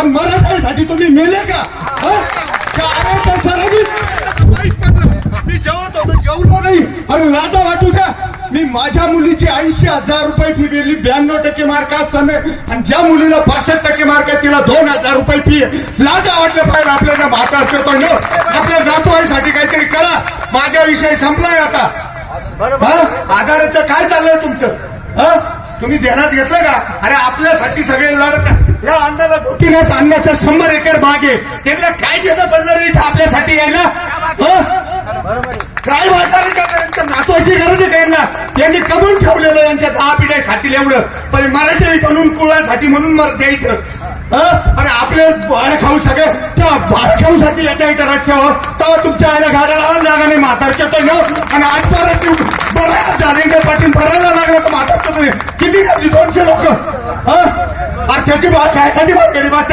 पण मराठ्यासाठी तुम्ही मेले का? मी जेवत होतो, जेवलो नाही. अरे लाजा वाटू द्या. मी माझ्या मुलीची 80,000 रुपये फी दिली, 92% मार्क असताना, आणि ज्या मुलीला 65% मार्क आहे तिला 2,000 रुपये फी. लाजा वाटलं पाहिजे आपल्याला. म्हातारचं तो आपल्या नातवाईसाठी काहीतरी करा. माझा विषय संपलाय आता. आधाराचं काय चाललंय तुमचं? तुम्ही ध्यानात घेतलं का? अरे आपल्यासाठी सगळे लढत. या अण्णाला गोपीनाथ अण्णाचा 100 एकर बाग आहे, त्यांना काय घेणं पडलं रे इथं आपल्यासाठी यायला? काय वाटणार त्यांच्या नातवाची गरज आहे त्यांना. त्यांनी कमवून ठेवलेलं यांच्या 10 पिढ्या खातील एवढं. पण मराठी बनून कुळासाठी म्हणून मरत्या इथं. अरे आपले बाळ खाऊ सगळे त्या बाळ खाऊसाठी येत्या इथं रस्त्यावर. तेव्हा तुमच्या आईला गाड्या लावायला जागा नाही म्हातारच्या तो न. आणि आज परत बघायला जाणेंगे पाटील भरायला लागलं तर म्हातारचं किती गर्दी 200 लोक. त्याची बाळ खायसाठी बाळ गरीब असते.